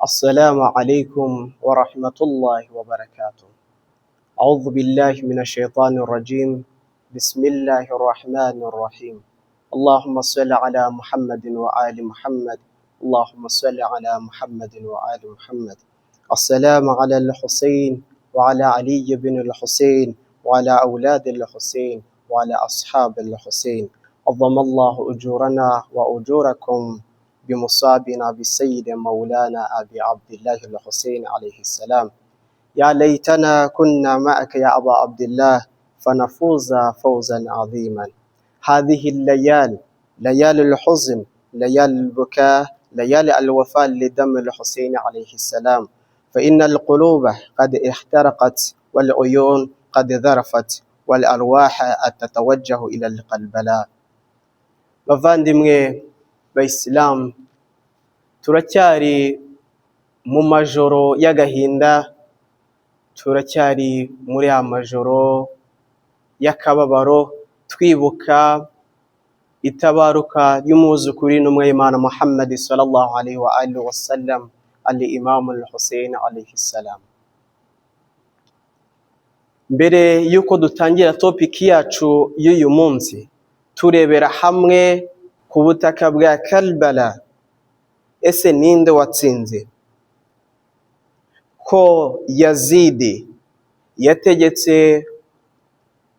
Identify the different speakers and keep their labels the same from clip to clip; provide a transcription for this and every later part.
Speaker 1: السلام عليكم ورحمة الله وبركاته. أعوذ بالله من الشيطان الرجيم. بسم الله الرحمن الرحيم. اللهم صل على محمد وآل محمد. اللهم صل على محمد وآل محمد. السلام على الحسين وعلى علي بن الحسين وعلى أولاد الحسين وعلى أصحاب الحسين. عظم الله أجورنا وأجوركم بمصابنا بالسيد مولانا أبي عبد الله الحسين عليه السلام. يا ليتنا كنا معك يا أبا عبد الله فنفوز فوزا عظيما. هذه الليالي ليالي الحزن، ليالي البكاء، ليالي الوفاة لدم الحسين عليه السلام، فإن القلوب قد احترقت والعيون قد ذرفت والأرواح تتوجه إلى القلبلاء. bavandimwe bayisilamu, turacyari mu majoro y'agahinda, turacyari muri amajoro y'akababaro, twibuka itabaruka y'umwuzukuru w'intumwa y'Imana Muhammad sallallahu alaihi wa alihi wasallam, al-Imam al-Husayn alaihi salam. Mbere yuko dutangira topiki yacu y'uyu munsi, turebera hamwe ku butaka bwa Karbala, ese ninde watsinze? Ko Yazidi yategetse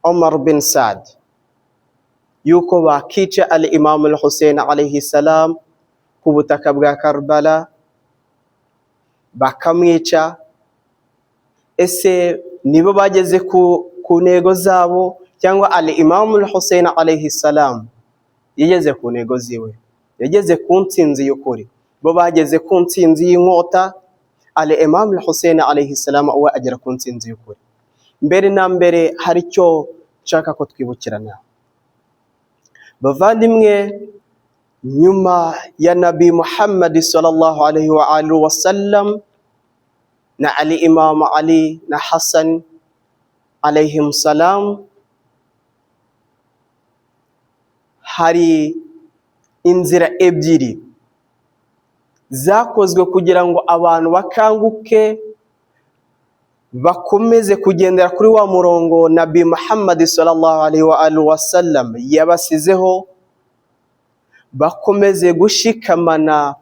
Speaker 1: Omar bin Saad yuko bakica al-Imam al-Husayn alayhi salam ku butaka bwa Karbala, bakamwica. Ese nibo bageze ku ntego zabo, cyangwa al-Imam al-Husayn alayhi salam yageze ku ntego ziwe, yageze ku ntsinzi y'ukuri? Bo bageze ku ntsinzi y'inkota, al-Imam al-Husayn alayhi salam we agera ku ntsinzi y'ukuri. Mbere na mbere hari icyo nshaka ko twibukirana, bavandimwe. Nyuma ya Nabi Muhammad sallallahu alaihi wa alihi wasallam na al-Imam Ali na Hassan alayhim salam, hari inzira ebyiri zakozwe kugira ngo abantu bakanguke, bakomeze kugendera kuri wa murongo Nabi Muhammad sallallahu alaihi wa alihi wasallam yabasizeho, bakomeze gushikamana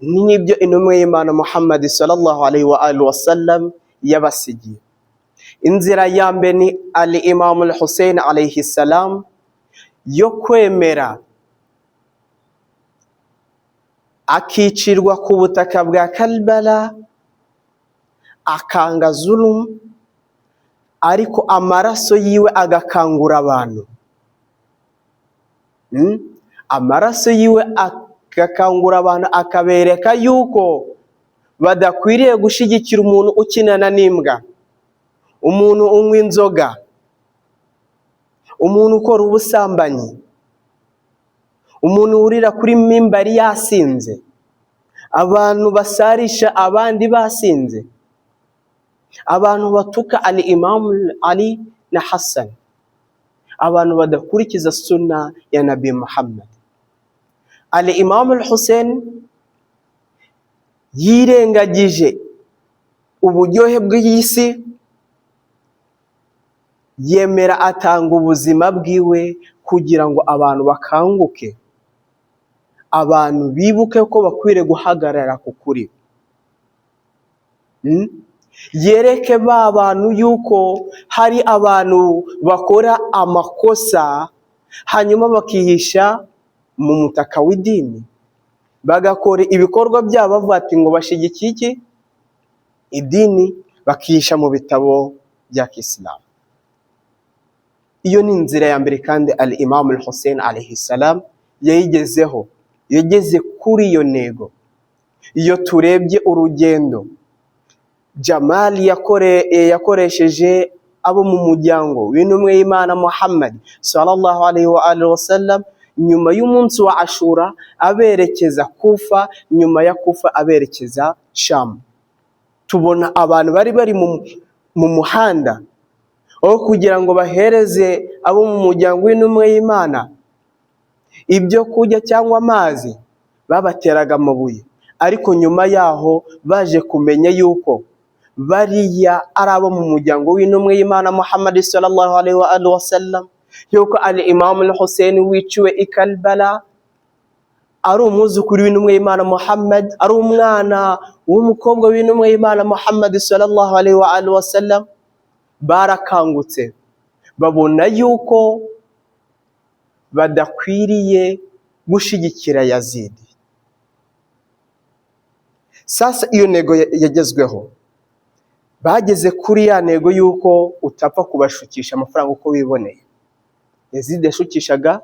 Speaker 1: n'ibyo intumwa y'Imana Muhammad sallallahu alaihi wa alihi wasallam yabasigiye. Inzira ya mbere ni al-Imam al-Husayn alayhi salam yo kwemera akicirwa ku butaka bwa Karbala, akanga zulum, ariko amaraso yiwe agakangura abantu. Amaraso yiwe agakangura abantu, akabereka yuko badakwiriye gushigikira umuntu ukinana n'imbwa, umuntu unywa inzoga, umuntu ukora ubusambanyi, umuntu urira kuri mimbari yasinze, abantu basarisha abandi basinze, abantu batuka al-Imam Ali na Hassan, abantu badakurikiza sunna ya Nabi Muhammad. Al-Imam al-Husayn yirengagije uburyohe bw'isi, yemera atanga ubuzima bwiwe kugira ngo abantu bakanguke, abantu bibuke ko bakwiriye guhagarara ku kuri. Yereke ba bantu yuko hari abantu bakora amakosa hanyuma bakihisha mu mutaka w'idini, bagakora ibikorwa byabo bavuga ati ngo bashigikiye iki? Idini, bakihisha mu bitabo bya Kisilamu. Iyo ni inzira ya mbere, kandi al-Imam al-Husayn alayhi salam yayigezeho, yageze kuri iyo ntego. Iyo turebye urugendo Jamal yakoresheje abo mu muryango w'intumwa y'Imana Muhammad sallallahu alaihi wa alihi wasallam, nyuma y'umunsi wa Ashura aberekeza Kufa, nyuma ya Kufa aberekeza Sham. Tubona abantu bari mu muhanda aho kugira ngo bahereze abo mu muryango w'intumwa y'Imana ibyo kurya cyangwa amazi, babateraga amabuye. ariko nyuma yaho baje kumenya yuko bariya ari abo mu muryango w'intumwa y'Imana Muhammad sallallahu alaihi wa sallam, yuko al-Imam al-Hussein wiciwe i Karbala ari umwuzukuru w'intumwa y'Imana Muhammad, ari umwana w'umukobwa w'intumwa y'Imana Muhammad sallallahu alaihi wa sallam. Barakangutse babona yuko badakwiriye gushigikira Yazidi. Sasa iyo nego yagezweho, bageze kuri ya nego yuko utapfa kubashukisha amafaranga uko wiboneye. Yazidi yashukishaga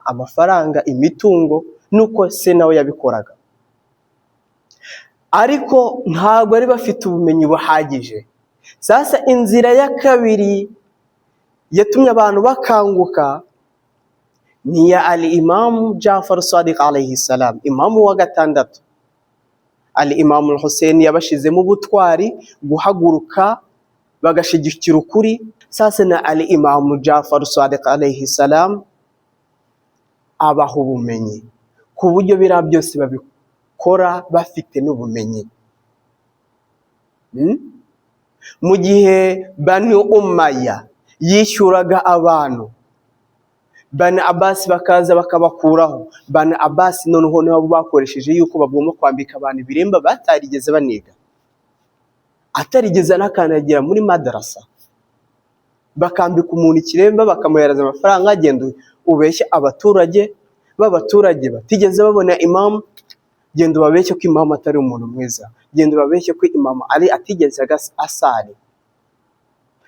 Speaker 1: amafaranga, imitungo, nuko se nawe yabikoraga, ariko ntabwo bari bafite ubumenyi buhagije. Sasa inzira ya kabiri yatumye abantu bakanguka ni ya al-Imam Jafar Sadiq alayhi salam, imamu wa gatandatu. Al-Imam al-Hussein yabashizemo ubutwari guhaguruka bagashigikira ukuri. Sasa na al-Imam Jafar Sadiq alayhi salam abaho ubumenyi ku buryo bira byose babikora bafite n'ubumenyi. Mu gihe Bani Umayya yishyuraga abantu, Bani Abbas bakaza bakabakuraho. Bani Abbas noneho nabo bakoresheje yuko bagomba kwambika abantu ibiremba batarigeze baniga, atarigeze nakanagira muri madrasa. Bakambika umuntu ikiremba bakamuhereza amafaranga, agenda ubeshya abaturage b'abaturage batigeze babona imamu, genda babeshye ko imamu atari umuntu mwiza, genda babeshye ko imamu ari atigeze asari.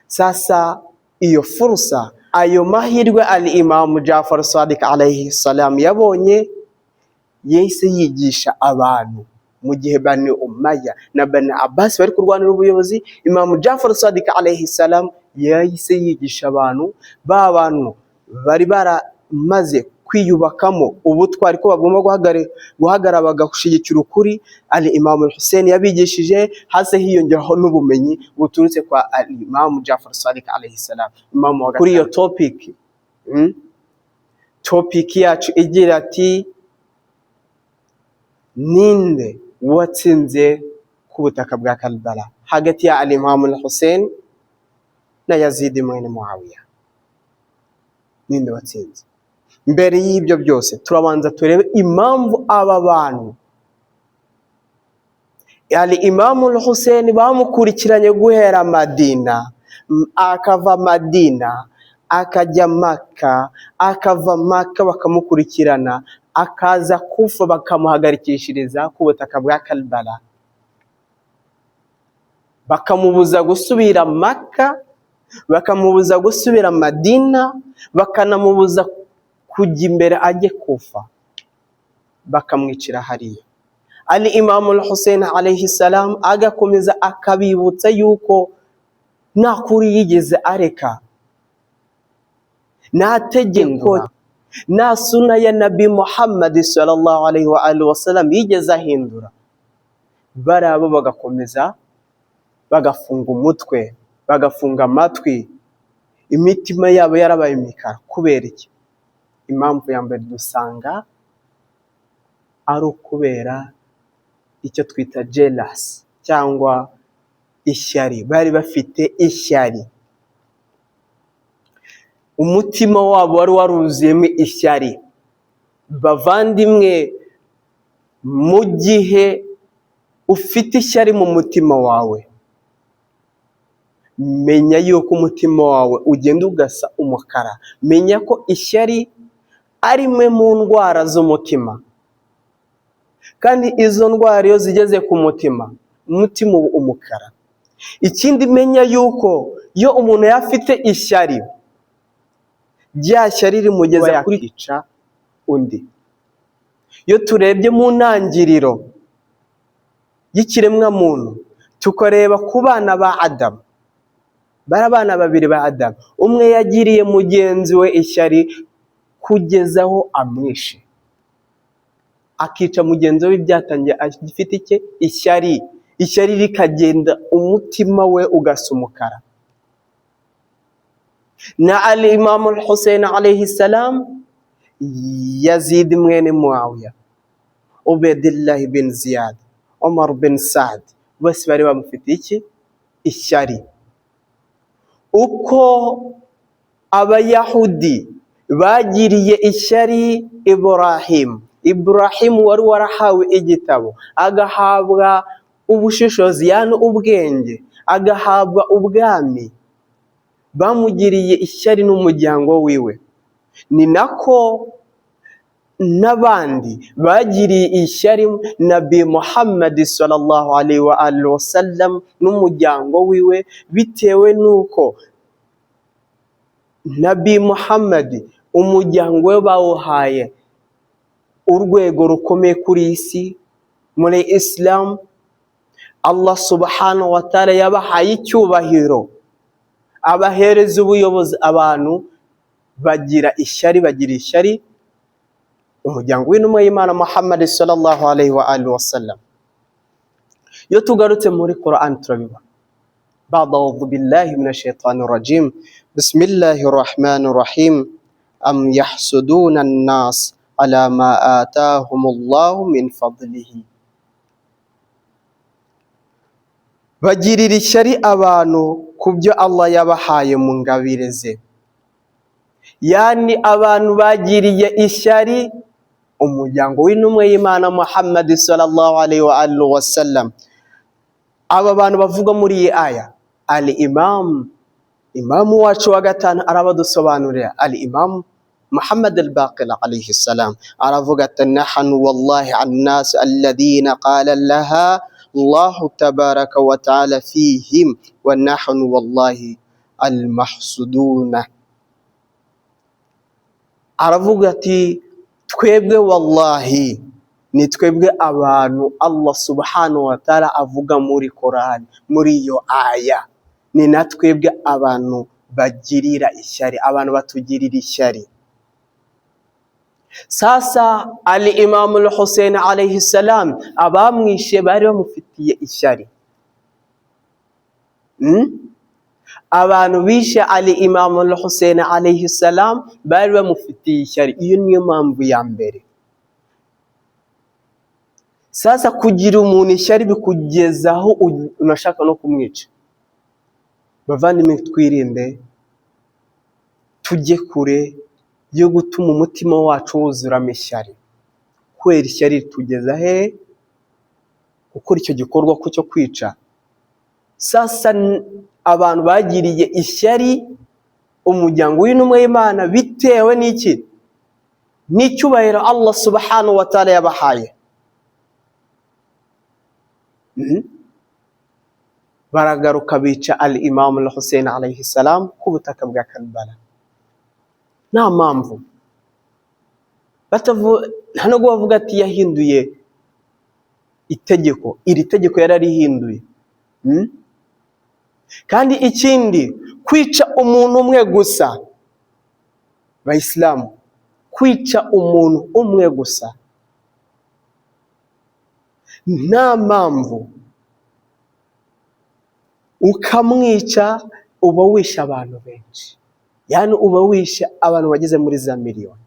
Speaker 1: Sasa iyo fursa, ayo mahirwe al-Imam Jafar Sadiq alayhi salam yabonye, yahise yigisha abantu. Mu gihe Bani Umayya na Bani Abbas bari kurwanira ubuyobozi, Imam Jafar Sadiq alayhi salam yahise yigisha abantu. Ba bantu bari baramaze kwiyubakamo ubutwari ko bagomba guhagarara bagashigikira ukuri, al-Imam al-Hussein yabigishije, hase hiyongeraho n'ubumenyi buturutse kwa al-Imam Jafar Sadiq alayhi salam. Kuri iyo topic yacu igira ati ninde watsinze ku butaka bwa Karbala hagati ya al-Imam al-Hussein na Yazid mwene Muawiya? Ninde watsinze? Mbere y'ibyo byose turabanza turebe impamvu aba bantu al-Imam al-Hussein bamukurikiranye guhera Madina, akava Madina akajya Makka, akava Makka bakamukurikirana akaza Kufa bakamuhagarikishiriza ku butaka bwa Karbala, bakamubuza gusubira Makka, bakamubuza gusubira Madina, bakanamubuza kujya imbere ajye Kufa, bakamwicira hariya. al-Imam al-Hussein alayhi salam agakomeza akabibutsa yuko nta kuri yigeze areka, nta tegeko, nta sunna ya Nabi Muhammad sallallahu alayhi wa sallam yigeze ahindura. Barabo bagakomeza bagafunga umutwe, bagafunga amatwi, imitima yabo yarabaye imikara. Kubera iki? Impamvu ya mbere dusanga ari ukubera icyo twita jealous cyangwa ishyari. Bari bafite ishyari, umutima wabo wari waruzuyemo ishyari. Bavandimwe, mu gihe ufite ishyari mu mutima wawe, menya yuko umutima wawe ugenda ugasa umukara. Menya ko ishyari ari imwe mu ndwara z'umutima, kandi izo ndwara iyo zigeze ku mutima, umutima uba umukara. Ikindi menya yuko iyo umuntu yafite ishyari, rya shyari rimugeza yakwica undi. Iyo turebye mu ntangiriro y'ikiremwa muntu tukareba ku bana ba Adamu, bari abana babiri ba Adamu, umwe yagiriye mugenzi we ishyari kugeza aho amwishe, akica mugenzi we. Byatangiye agifite icye ishyari, ishyari rikagenda umutima we ugasa umukara. Na al-Imam al-Hussein alayhi salam, Yazid mwene Muawiya, Ubaydillah bin Ziyad, Umar bin Saad, bose bari bamufitiye iki? Ishyari. Uko abayahudi bagiriye ishyari Ibrahim wari warahawe igitabo, agahabwa ubushishozi yani ubwenge, agahabwa ubwami, bamugiriye ishyari n'umuryango wiwe. Ni nako n'abandi bagiriye ishyari Nabi Muhammad sallallahu alaihi wa alihi wasallam n'umuryango wiwe, bitewe nuko Nabi Muhammad umuryango we bawuhaye urwego rukomeye kuri isi muri Islam. Allah subhanahu wa ta'ala yabahaye icyubahiro, abahereza ubuyobozi. Abantu bagira ishyari umuryango w'intumwa y'Imana Muhammad sallallahu alaihi wa alihi wasallam. Iyo tugarutse muri Quran turabibona. A'udhu billahi minash shaitanir rajim. Bismillahir rahmanir rahim. Am yahsuduna an-nas ala ma atahumullahu min fadlihi. Bagirira ishyari abantu kubyo Allah yabahaye mu ngabire ze. Yani abantu bagiriye ishyari umuryango w'intumwa y'Imana Muhammad sallallahu alaihi wa alihi wasallam. Aba bantu bavuga muri iyi aya, Imam wacu wa gatanu arabadusobanurira. Imam Muhammad al-Baqir alayhi salam aravuga ati: nahnu wallahi an-nas alladhina qala laha Allahu tabaraka wa ta'ala fihim wa nahnu wallahi al-mahsuduna. Aravuga ati twebwe wallahi ni twebwe abantu Allah subhanahu wa ta'ala avuga muri Quran, muri iyo aya, ni natwebwe abantu bagirira ishyari, abantu batugirira ishyari. Sasa Imam al-Hussein alayhi salam abamwishe bari bamufitiye ishyari. Abantu bishe Imam al-Hussein alayhi salam bari bamufitiye ishyari. Iyo niyo mpamvu ya mbere. Sasa kugira umuntu ishyari bikugezaho unashaka no kumwica. Bavandimwe twirinde, tujye kure yo gutuma umutima wacu wuzuramo ishyari. Kwera ishyari tugeza he? Gukora icyo gikorwa cyo kwica. Sasa abantu bagiriye ishyari umuryango w'intumwa y'Imana bitewe n'iki? N'icyubahiro Allah subhanahu wa ta'ala yabahaye. Baragaruka bica Imam al-Hussein alayhi salam ku butaka bwa Karbala. Nta mpamvu. Nta no bavuga ati yahinduye itegeko. Iri tegeko yararihinduye. Kandi ikindi, kwica umuntu umwe gusa, Bayisilamu, kwica umuntu umwe gusa nta mpamvu, ukamwica uba wishe abantu benshi, yani uba wishe abantu bageze muri za miliyoni.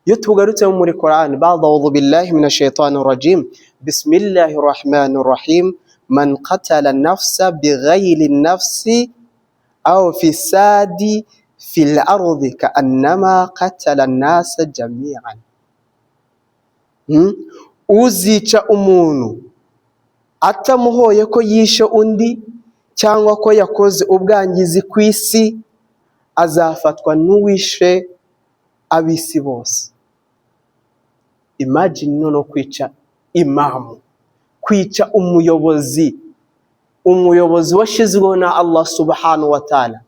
Speaker 1: Iyo tugarutse muri Quran, a'udhu billahi minash shaitanir rajim. Bismillahir rahmanir rahim. Man qatala nafsa bighayri nafsi aw fisadi fil ardi ka'annama qatala an-nasa jami'an. Uzica umuntu atamuhoye ko yishe undi cyangwa ko yakoze ubwangizi ku isi, azafatwa n'uwishe abisi bose. Imagine no kwica imamu, kwica umuyobozi washizweho na Allah subhanahu wa ta'ala,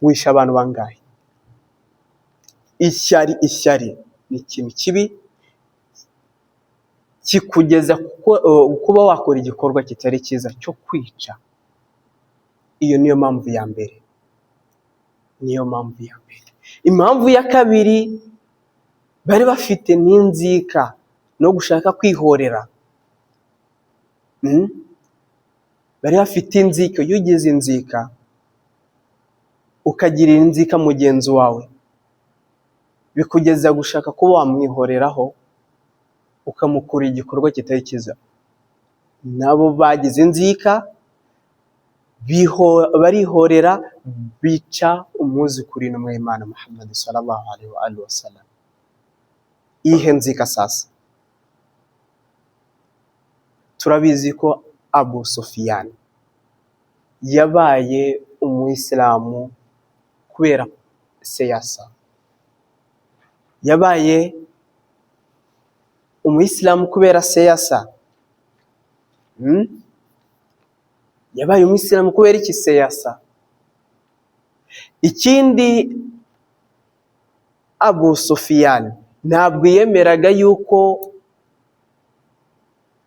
Speaker 1: wisha abantu bangahe? Ishyari ni ikintu kibi kikugeza kuba wakora igikorwa kitari cyiza cyo kwica. Iyo niyo mpamvu ya mbere. Impamvu ya kabiri, bari bafite n'inzika no gushaka kwihorera. Bari bafite inzika. Iyo ugize inzika ukagirira inzika mugenzi wawe, bikugeza gushaka kuba wamwihoreraho ukamukura igikorwa kitari cyiza, nabo bagize inzika barihorera bica umwuzukuru w'Imana Muhammad sallallahu alaihi wa sallam. Ihe nzika sasa, turabizi ko Abu Sufyan yabaye umuyisilamu kubera siyasa, yabaye umuyisilamu kubera siyasa. Yabaye umuyisilamu kubera iki? Siyasa. Ikindi, Abu Sufyan ntabwo yemeraga yuko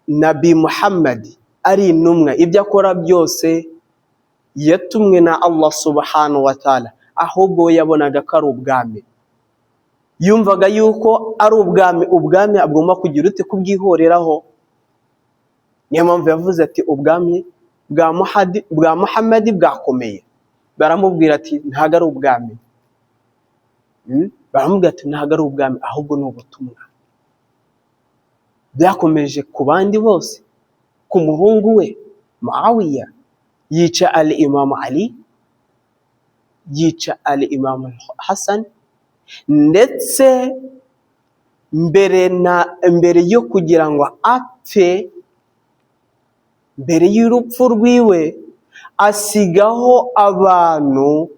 Speaker 1: Nabi Muhammad ari intumwa, ibyo akora byose yatumwe na Allah subhanahu wa ta'ala, ahubwo yabonaga ko ari ubwami. Yumvaga yuko ari ubwami agomba kugira ute? Kubwihoreraho. Niyo mpamvu yavuze ati ubwami bwa Muhammad bwakomeye. Baramubwira ati ntago ari ubwami. Baramubwira ati ntago ari ubwami, ahubwo ni ubutumwa. Byakomeje ku bandi bose, ku muhungu we Muawiya yica al-Imam Ali, yica al-Imam Hassan, ndetse mbere yo kugira ngo apfe, mbere y'urupfu rwiwe asigaho abantu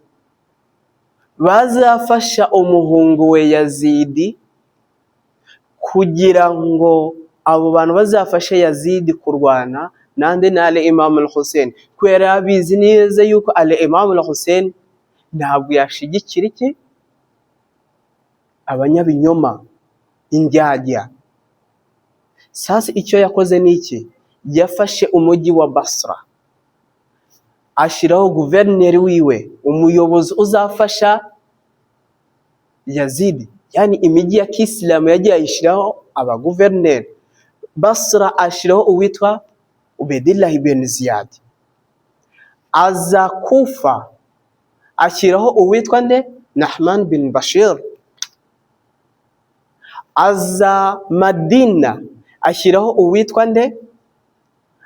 Speaker 1: bazafasha umuhungu we Yazidi, kugira ngo abo bantu bazafashe Yazidi kurwana nande na al-Imam al-Hussein, kubera abizi neza yuko al-Imam al-Hussein ntabwo yashigikira iki? Abanyabinyoma, indyarya. Sasa icyo yakoze ni iki? Yafashe umujyi wa Basra, ashiraho guverineri wiwe, umuyobozi uzafasha Yazidi. Yani imijyi ya Kisilamu yagiye ayishiraho abaguverineri. Basra ashiraho uwitwa Ubaydillah ibn Ziyad. Aza Kufa ashiraho uwitwa nde? Nahman bin Bashir. Aza Madina ashiraho uwitwa nde?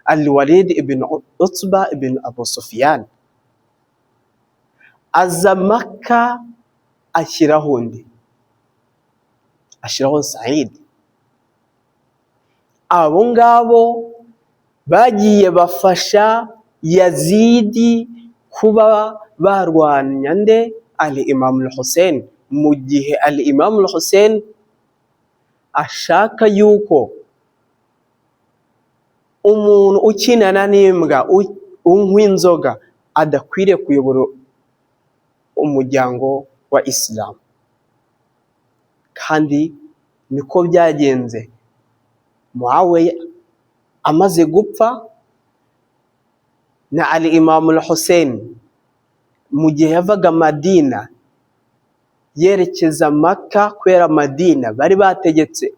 Speaker 1: Al-Walid ibn Utba ibn Abu Sufyan. Aza Makka ashiraho undi? Ashiraho Said. Abo ngabo bagiye bafasha Yazidi kuba barwanya nde? al-Imam al-Hussein, mu gihe al-Imam al-Hussein ashaka yuko umuntu ukinana n'imbwa, unywa inzoga, adakwiriye kuyobora umuryango wa Islam. Kandi niko byagenze. Muawiya amaze gupfa, na al-Imam al-Hussein mu gihe yavaga Madina yerekeza Makka, kubera Madina bari bategetse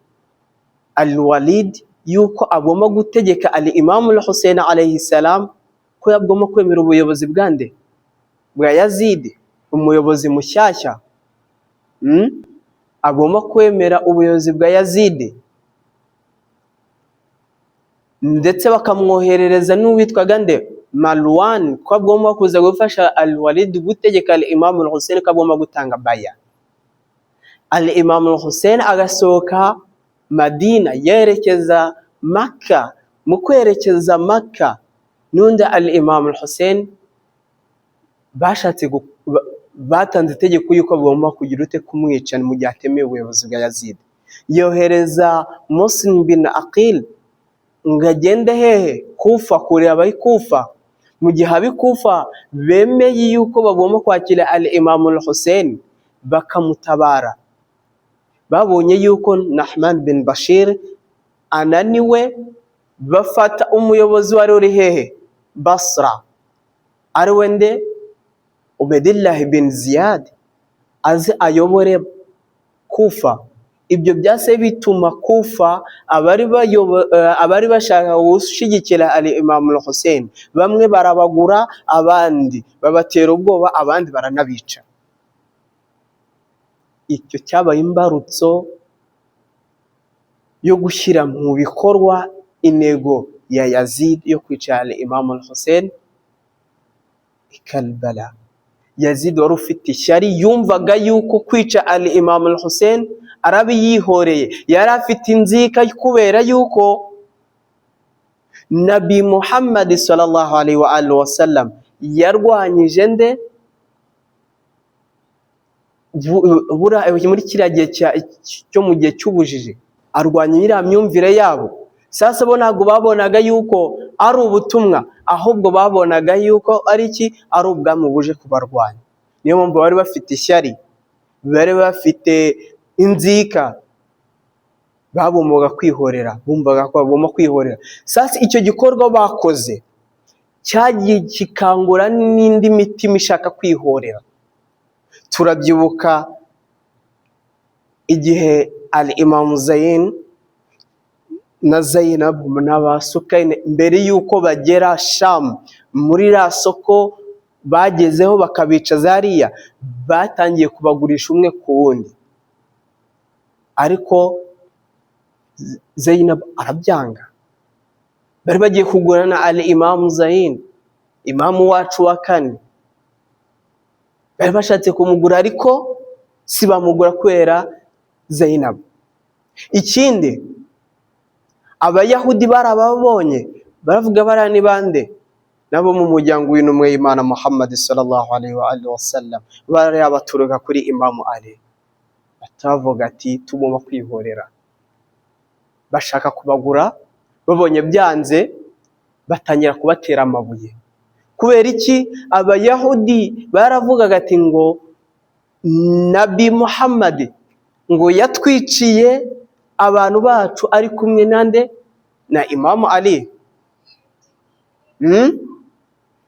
Speaker 1: al-Walid yuko agomba gutegeka al-Imam al-Hussein alayhi salam ko yagomba kwemera ubuyobozi bwande? Bwa Yazidi, umuyobozi mushyashya. Agomba kwemera ubuyobozi bwa Yazidi, ndetse bakamwoherereza n'uwitwaga nde? Marwan, ko agomba kuza gufasha al-Walid gutegeka al-Imam al-Hussein, ko agomba gutanga baya. Al-Imam al-Hussein agasohoka Madina yerekeza Makka. Mu kwerekeza Makka, n'undi al-Imam al-Hussein batanze itegeko yuko bagomba kugira ute? Kumwica mu gihe atemeye ubuyobozi bwa Yazid. Yohereza Muslim bin Aqil ngo agende hehe? Kufa, kureba abari Kufa. Mu gihe abi Kufa bemeye yuko bagomba kwakira al-Imam al-Hussein, bakamutabara. Babonye yuko Nahman bin Bashir ananiwe, bafata umuyobozi wari uri hehe? Basra, ari wende Ubaydillah bin Ziyad, aze ayobore Kufa. Ibyo byase bituma Kufa abari bashaka gushigikira al-Imam al-Hussein, bamwe barabagura, abandi babatera ubwoba, abandi baranabica. Icyo cyabaye imbarutso yo gushyira mu bikorwa intego ya Yazid yo kwica Imam al-Hussein i Karbala. Yazid wari ufite ishyari, yumvaga yuko kwica Imam al-Hussein arabi yihoreye, yari afite inzika kubera yuko Nabi Muhammad sallallahu alaihi wa alihi wasallam yarwanyije nde muri kiriya gihe cyo mu gihe cy'ubujiji, arwanya iriya myumvire yabo. Sasa bo ntabwo babonaga yuko ari ubutumwa, ahubwo babonaga yuko ari iki, ari ubwami buje kubarwanya. Niyo mpamvu bari bafite ishyari, bari bafite inzika, bagombaga kwihorera, bumvaga ko bagomba kwihorera. Sasa icyo gikorwa bakoze cyagiye kikangura n'indi mitima ishaka kwihorera. Turabyibuka igihe Imam Zayn na Zainab n'abasukayne mbere yuko bagera Sham, muri ra soko bagezeho bakabica zariya, batangiye kubagurisha umwe ku wundi, ariko Zainab arabyanga. Bari bagiye kugurana Imam Zayn, imamu wacu wa kane, bari bashatse kumugura ariko si bamugura kubera Zainab. Ikindi, abayahudi barababonye baravuga barani bande, nabo mu muryango w'intumwa y'Imana Muhammad sallallahu alaihi wa alihi wasallam, bari abaturuka kuri Imam Ali. Batavuga ati tugomba kwihorera, bashaka kubagura, babonye byanze batangira kubatera amabuye. Kubera iki? Abayahudi baravugaga ati ngo Nabi Muhammad ngo yatwiciye abantu bacu ari kumwe nande na Imam Ali.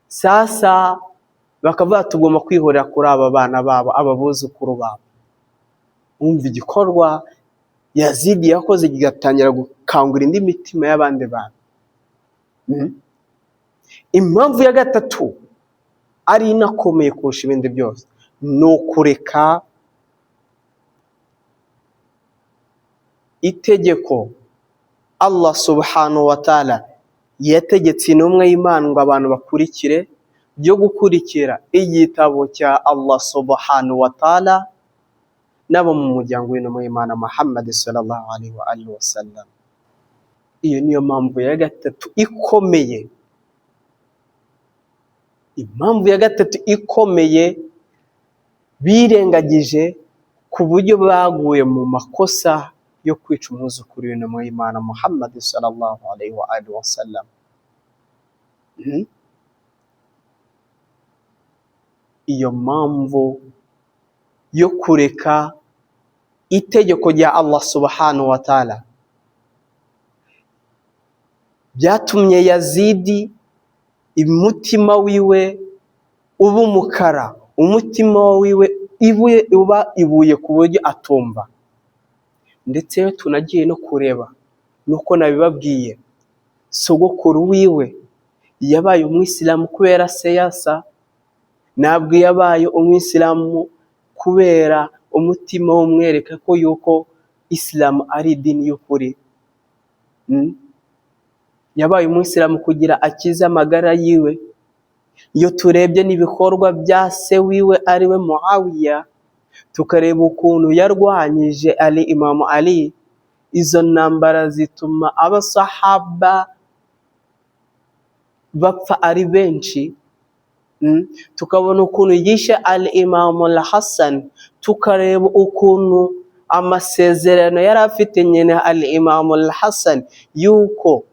Speaker 1: Sasa bakavuga tugomba kwihorera kuri aba bana babo, ababuzukuru babo. Umva igikorwa Yazid yakoze kigatangira gukangura indi mitima y'abandi bantu. Impamvu ya gatatu ari inakomeye kurusha ibindi byose, ni ukureka itegeko Allah subhanahu wa ta'ala yategetse intumwa y'Imana ngo abantu bakurikire, byo gukurikira igitabo cya Allah subhanahu wa ta'ala nabo mu muryango w'intumwa y'Imana Muhammad sallallahu alaihi wa alihi wasallam. Iyo niyo mpamvu ya gatatu ikomeye. Impamvu ya gatatu ikomeye birengagije ku buryo baguye mu makosa yo kwica umwuzukuru w'intumwa y'Imana Muhammad sallallahu alaihi wa alihi wasallam. Iyo mpamvu yo kureka itegeko rya Allah subhanahu wa ta'ala byatumye Yazidi umutima wiwe uba umukara, umutima wiwe uba ibuye ku buryo atumva. Ndetse tunagiye no kureba nuko nabibabwiye, sogokuru wiwe yabaye umwisilamu kubera siyasa, ntabwo yabaye umwisilamu kubera umutima umwereka ko yuko Islam ari idini y'ukuri. Yabaye umwisilamu kugira akize amagara yiwe. Iyo turebye n'ibikorwa bya se wiwe ariwe Muawiya, tukareba ukuntu yarwanyije Imam Ali, izo ntambara zituma abasahaba bapfa ari benshi. Tukabona ukuntu yishe Imam al-Hassan, tukareba ukuntu amasezerano yari afite nyine Imam al-Hassan yuko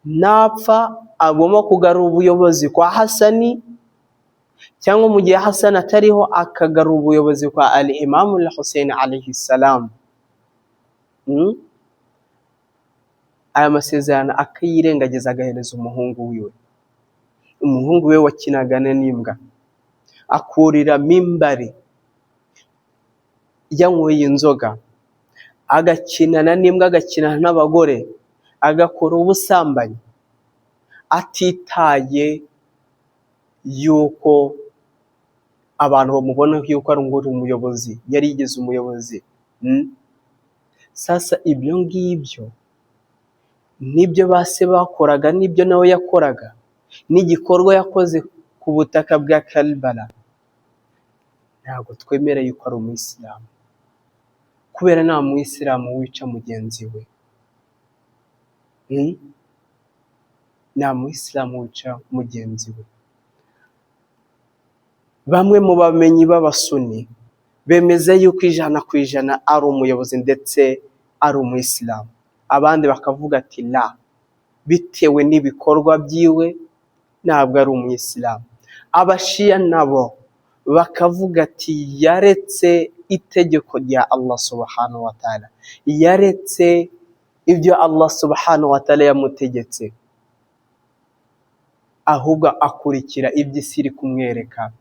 Speaker 1: napfa agomba kugarura ubuyobozi kwa Hassani, cyangwa mu gihe Hassan atariho akagarura ubuyobozi kwa Imam al-Hussein alayhi salam. Aya masezerano akayirengagiza agahereza umuhungu wiwe. Umuhungu we wakinagana n'imbwa, akurira mimbari yanyweye inzoga, agakinana n'imbwa, agakinana n'abagore, agakora ubusambanyi, atitaye yuko abantu bamubona yuko ari umuyobozi, yari yigize umuyobozi. Sasa ibyo ngibyo nibyo base bakoraga, nibyo nawe yakoraga, n'igikorwa yakoze ku butaka bwa Karbala. Ntabwo twemera yuko ari umuyisilamu, kubera nta muyisilamu wica mugenzi we. Nta muyisilamu wica mugenzi we. Bamwe mu bamenyi b'abasuni bemeza yuko 100% ari umuyobozi ndetse ari umuyisilamu. Abandi bakavuga ati la, bitewe n'ibikorwa byiwe ntabwo ari umuyisilamu. Abashiya nabo bakavuga ati yaretse itegeko rya Allah subhanahu wa ta'ala, yaretse ibyo Allah subhanahu wa ta'ala yamutegetse, ahubwo akurikira iby'isi iri kumwereka,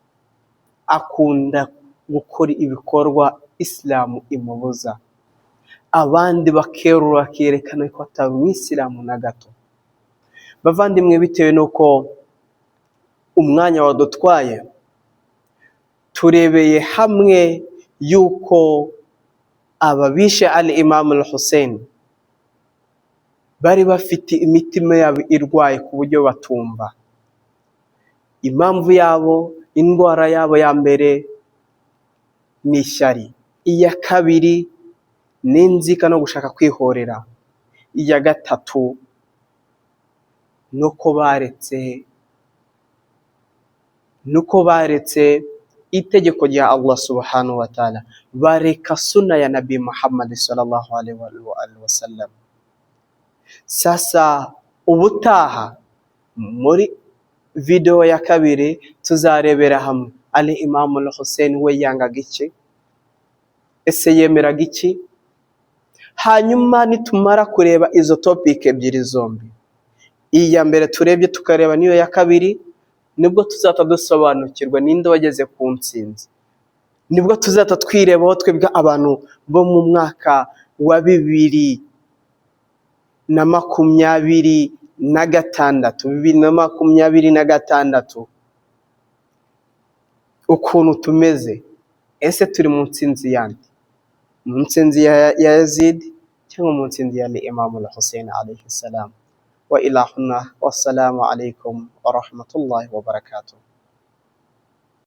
Speaker 1: akunda gukora ibikorwa Islamu imubuza. Abandi bakerura bakerekana ko atari umuyisilamu na gato. Bavandimwe, bitewe nuko umwanya wadutwaye, turebeye hamwe yuko ababishe al-Imam al-Hussein bari bafite imitima yabo irwaye ku buryo batumva. Impamvu yabo, indwara yabo ya mbere ni ishyari, iya kabiri ni inzika no gushaka kwihorera, iya gatatu nuko baretse itegeko rya Allah subhanahu wa ta'ala, bareka sunna ya Nabi Muhammad sallallahu alaihi wasallam. Sasa ubutaha muri video ya kabiri tuzarebera hamwe al-Imam al-Hussein we yangaga iki, ese yemeraga iki. Hanyuma nitumara kureba izo topic ebyiri zombi, iya mbere turebye tukareba niyo ya kabiri, nibwo tuzata dusobanukirwa ninde wageze ku ntsinzi. Nibwo tuzata twirebaho twebwe abantu bo mu mwaka wa 2026 ukuntu tumeze. Ese turi mu ntsinzi yandi, mu ntsinzi ya Yazid cyangwa mu ntsinzi ya Imam al-Hussein alayhi salam. Wa ilahuna wassalamu alaykum wa rahmatullahi wa barakatuh.